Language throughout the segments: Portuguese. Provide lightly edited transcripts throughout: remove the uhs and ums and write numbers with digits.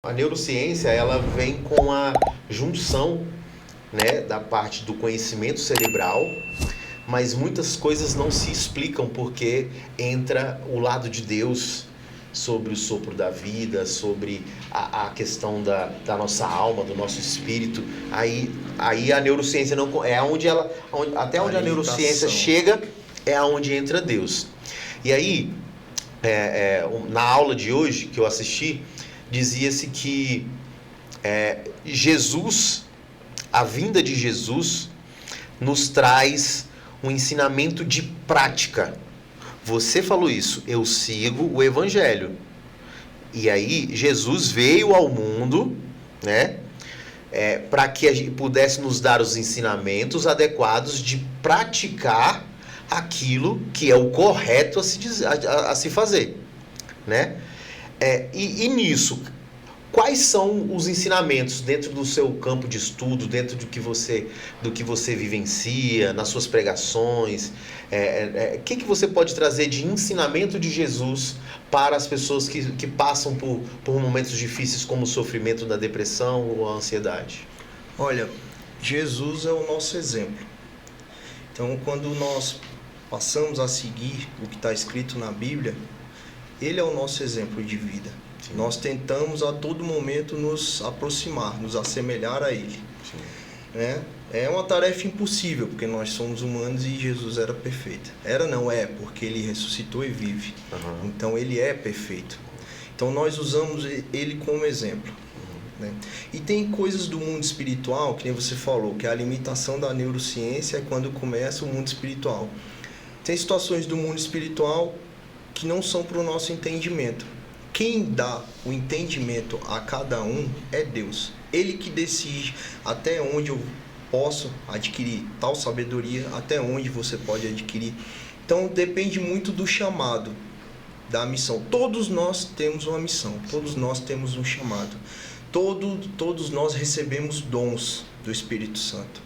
A neurociência, ela vem com a junção, né, da parte do conhecimento cerebral, mas muitas coisas não se explicam porque entra o lado de Deus sobre o sopro da vida, sobre a questão da nossa alma, do nosso espírito. Aí a neurociência não é até onde a neurociência chega é aonde entra Deus. E aí, na aula de hoje que eu assisti, dizia-se que Jesus, a vinda de Jesus, nos traz um ensinamento de prática. Você falou isso, eu sigo o Evangelho. E aí, Jesus veio ao mundo, né, para que a gente pudesse nos dar os ensinamentos adequados de praticar aquilo que é o correto a se fazer, né? E nisso, quais são os ensinamentos dentro do seu campo de estudo, dentro do que você vivencia, nas suas pregações? O que você pode trazer de ensinamento de Jesus para as pessoas que passam por momentos difíceis como o sofrimento da depressão ou a ansiedade? Olha, Jesus é o nosso exemplo. Então, quando nós passamos a seguir o que está escrito na Bíblia, Ele é o nosso exemplo de vida. Sim. Nós tentamos a todo momento nos aproximar, nos assemelhar a Ele. Né? É uma tarefa impossível, porque nós somos humanos e Jesus era perfeito. Porque Ele ressuscitou e vive. Uhum. Então Ele é perfeito. Então nós usamos Ele como exemplo. Uhum. Né? E tem coisas do mundo espiritual, que nem você falou, que é a limitação da neurociência é quando começa o mundo espiritual. Tem situações do mundo espiritual que não são para o nosso entendimento. Quem dá o entendimento a cada um é Deus. Ele que decide até onde eu posso adquirir tal sabedoria, até onde você pode adquirir. Então depende muito do chamado, da missão. Todos nós temos uma missão, todos nós temos um chamado. Todos nós recebemos dons do Espírito Santo.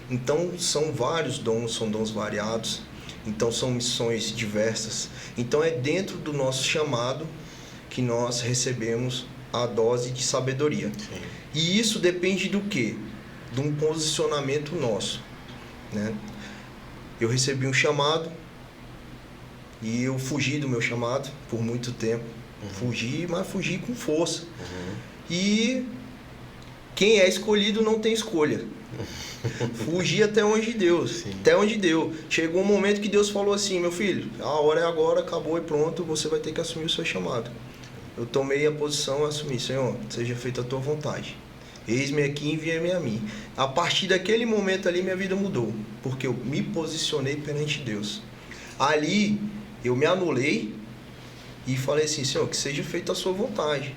Então são vários dons, são dons variados. Então são missões diversas. Então é dentro do nosso chamado que nós recebemos a dose de sabedoria. Sim. E isso depende do quê? De um posicionamento nosso. Né? Eu recebi um chamado e eu fugi do meu chamado por muito tempo. Uhum. Fugi com força. Uhum. E quem é escolhido não tem escolha. Fugi até onde deu. Sim. Até onde deu. Chegou um momento que Deus falou assim: meu filho, a hora é agora, acabou e pronto, você vai ter que assumir o seu chamado. Eu tomei a posição e assumi: Senhor, seja feita a tua vontade. Eis-me aqui, envia-me a mim. A partir daquele momento ali, minha vida mudou, porque eu me posicionei perante Deus. Ali, eu me anulei e falei assim: Senhor, que seja feita a sua vontade.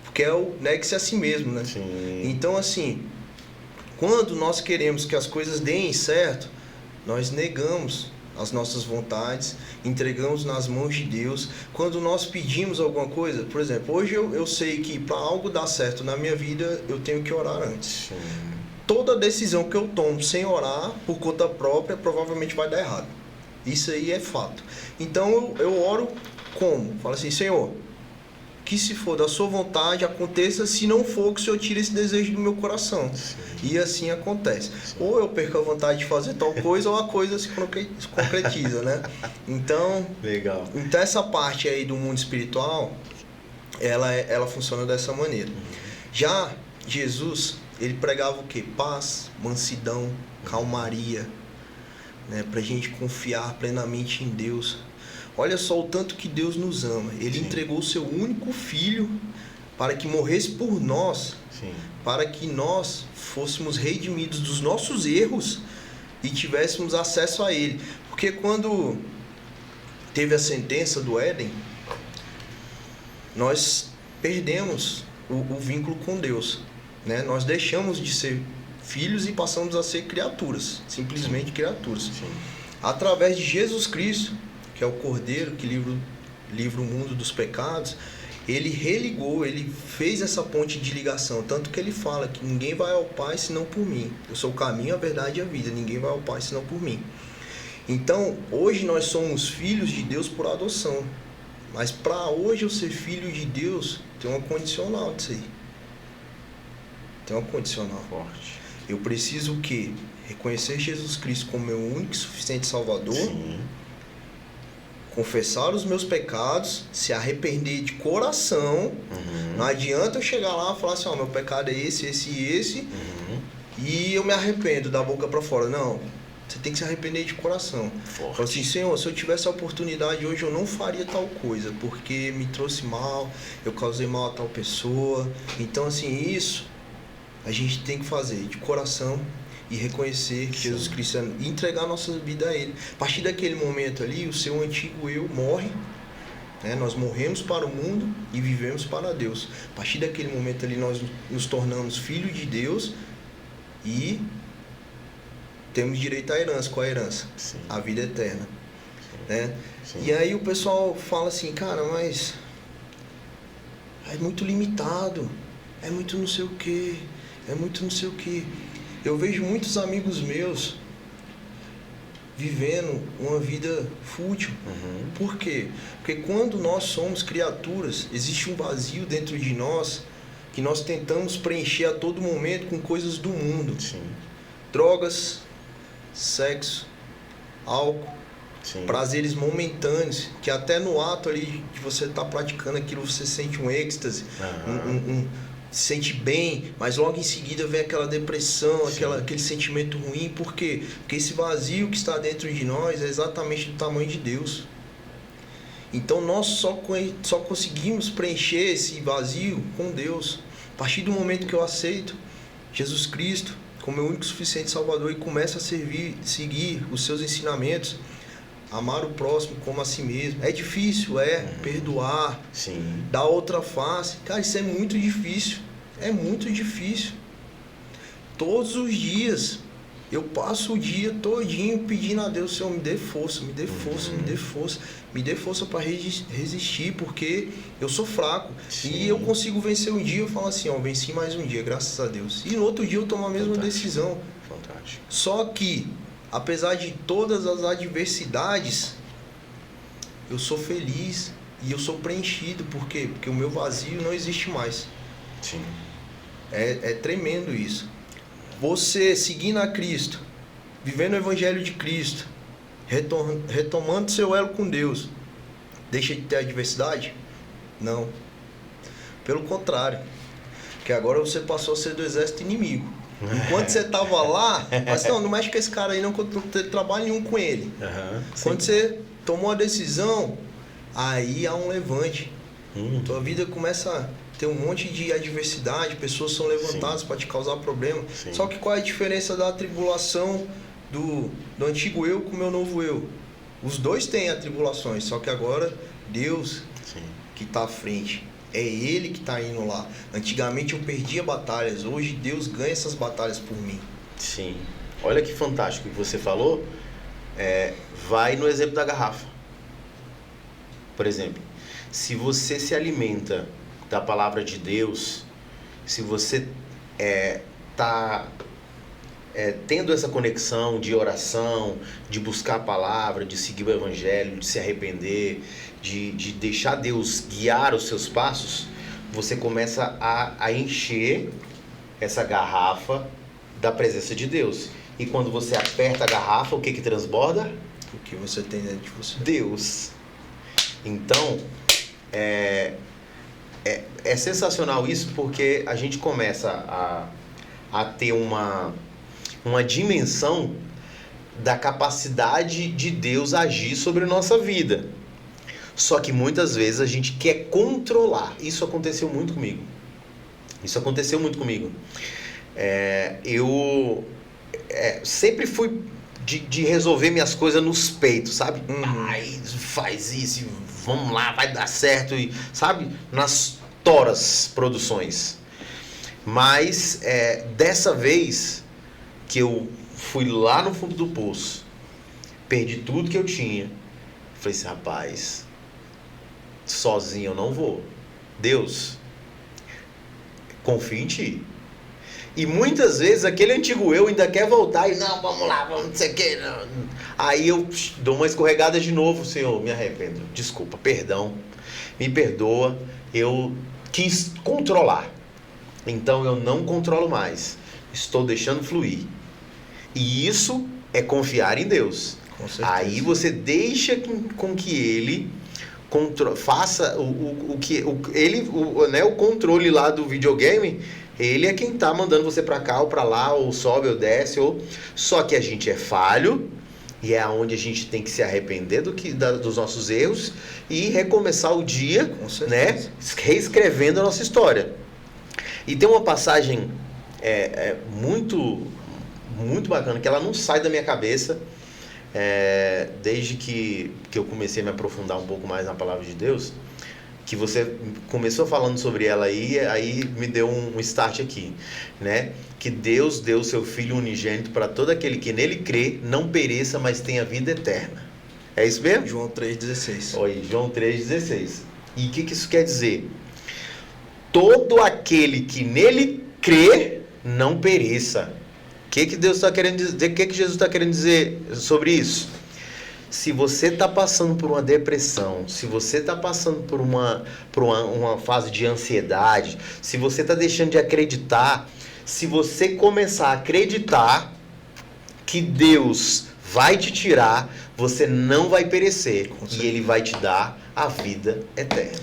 Porque é o negue-se a si mesmo, né? Sim. Então, assim, quando nós queremos que as coisas deem certo, nós negamos as nossas vontades, entregamos nas mãos de Deus. Quando nós pedimos alguma coisa, por exemplo, hoje eu sei que para algo dar certo na minha vida, eu tenho que orar antes. Sim. Toda decisão que eu tomo sem orar, por conta própria, provavelmente vai dar errado. Isso aí é fato. Então eu oro como? Falo assim: Senhor, que se for da sua vontade, aconteça. Se não for, que o Senhor tire esse desejo do meu coração. Sim. E assim acontece. Sim. Ou eu perco a vontade de fazer tal coisa, ou a coisa se concretiza, né? Então, legal. Então essa parte aí do mundo espiritual, ela funciona dessa maneira. Já Jesus, ele pregava o quê? Paz, mansidão, calmaria, né? Pra gente confiar plenamente em Deus. Olha só o tanto que Deus nos ama. Ele Sim. entregou o seu único filho para que morresse por nós. Sim. Para que nós fôssemos redimidos dos nossos erros e tivéssemos acesso a Ele. Porque quando teve a sentença do Éden, nós perdemos o vínculo com Deus. Né? Nós deixamos de ser filhos e passamos a ser criaturas. Simplesmente Sim. criaturas. Sim. Através de Jesus Cristo, que é o Cordeiro que livra o mundo dos pecados, ele religou, ele fez essa ponte de ligação. Tanto que ele fala que ninguém vai ao Pai senão por mim. Eu sou o caminho, a verdade e a vida. Ninguém vai ao Pai senão por mim. Então, hoje nós somos filhos de Deus por adoção. Mas para hoje eu ser filho de Deus, tem uma condicional disso aí. Tem um condicional. Forte. Eu preciso o quê? Reconhecer Jesus Cristo como meu único e suficiente Salvador. Sim. Confessar os meus pecados, se arrepender de coração. Não adianta eu chegar lá e falar assim, ó, meu pecado é esse, esse e esse, e eu me arrependo da boca para fora. Não, você tem que se arrepender de coração. Forte. Fala assim, Senhor, se eu tivesse a oportunidade hoje, eu não faria tal coisa, porque me trouxe mal, eu causei mal a tal pessoa. Então, assim, isso a gente tem que fazer de coração e reconhecer que Jesus Cristo e entregar a nossa vida a Ele. A partir daquele momento ali, o seu antigo eu morre, né? Nós morremos para o mundo e vivemos para Deus. A partir daquele momento ali, nós nos tornamos filhos de Deus e temos direito à herança. Qual a herança? Sim. A vida eterna. Né? Sim. E aí o pessoal fala assim, cara, mas é muito limitado, é muito não sei o que, é muito não sei o que. Eu vejo muitos amigos meus vivendo uma vida fútil. Por quê? Porque quando nós somos criaturas, existe um vazio dentro de nós que nós tentamos preencher a todo momento com coisas do mundo. Sim. Drogas, sexo, álcool, Sim. prazeres momentâneos, que até no ato ali de você estar praticando aquilo, você sente um êxtase, se sente bem, mas logo em seguida vem aquela depressão, aquele sentimento ruim. Por quê? Porque esse vazio que está dentro de nós é exatamente do tamanho de Deus. Então nós só conseguimos preencher esse vazio com Deus. A partir do momento que eu aceito Jesus Cristo como meu único e suficiente Salvador e começo a seguir os seus ensinamentos, amar o próximo como a si mesmo. É difícil, perdoar, Sim. dar outra face. Cara, isso é muito difícil. É muito difícil. Todos os dias eu passo o dia todinho pedindo a Deus, Senhor, me dê força, me dê força, me dê força. Me dê força para resistir, porque eu sou fraco. Sim. E eu consigo vencer um dia, eu falo assim, ó, venci mais um dia, graças a Deus. E no outro dia eu tomo a mesma decisão. Fantástico. Só que, apesar de todas as adversidades, eu sou feliz e eu sou preenchido. Por quê? Porque o meu vazio não existe mais. Sim. É tremendo isso. Você seguindo a Cristo, vivendo o Evangelho de Cristo, retomando seu elo com Deus, deixa de ter adversidade? Não. Pelo contrário. Porque agora você passou a ser do exército inimigo. Enquanto você estava lá, mas não mexe com esse cara aí não, que eu não tenho trabalho nenhum com ele. Quando você tomou a decisão, aí há um levante. Tua vida começa a ter um monte de adversidade, pessoas são levantadas para te causar problema. Sim. Só que qual é a diferença da tribulação do antigo eu com o meu novo eu? Os dois têm atribulações, só que agora Deus que está à frente. É Ele que está indo lá. Antigamente eu perdia batalhas, hoje Deus ganha essas batalhas por mim. Sim. Olha que fantástico que você falou. Vai no exemplo da garrafa. Por exemplo, se você se alimenta da palavra de Deus, se você está tendo essa conexão de oração, de buscar a palavra, de seguir o evangelho, de se arrepender, de deixar Deus guiar os seus passos, você começa a encher essa garrafa da presença de Deus. E quando você aperta a garrafa, o que transborda? O que você tem dentro de você? Deus. Então, é sensacional isso, porque a gente começa a ter uma dimensão da capacidade de Deus agir sobre a nossa vida. Só que muitas vezes a gente quer controlar. Isso aconteceu muito comigo. Eu sempre fui de resolver minhas coisas nos peitos, sabe? Ai, faz isso, vamos lá, vai dar certo, e, sabe? Nas toras produções. Mas dessa vez que eu fui lá no fundo do poço, perdi tudo que eu tinha, falei assim, rapaz, sozinho eu não vou. Deus, confio em ti. E muitas vezes aquele antigo eu ainda quer voltar e não, vamos lá, vamos, não sei o que. Não. Aí eu dou uma escorregada de novo, Senhor, me arrependo, desculpa, perdão, me perdoa, eu quis controlar. Então eu não controlo mais. Estou deixando fluir. E isso é confiar em Deus. Com certeza. Aí você deixa com que Ele faça o controle lá do videogame. Ele é quem tá mandando você para cá ou para lá, ou sobe ou desce. Só que a gente é falho. E é onde a gente tem que se arrepender dos nossos erros e recomeçar o dia, né, reescrevendo a nossa história. E tem uma passagem muito, muito bacana, que ela não sai da minha cabeça desde que eu comecei a me aprofundar um pouco mais na palavra de Deus, que você começou falando sobre ela aí me deu um start aqui, né? Que Deus deu o seu Filho unigênito para todo aquele que nele crê, não pereça, mas tenha vida eterna. É isso mesmo? João 3,16. Oi, João 3,16. E o que isso quer dizer? Todo aquele que nele crê, não pereça. O que Deus está querendo dizer? O que Jesus está querendo dizer sobre isso? Se você está passando por uma depressão, se você está passando por uma fase de ansiedade, se você está deixando de acreditar, se você começar a acreditar que Deus vai te tirar, você não vai perecer e Ele vai te dar a vida eterna.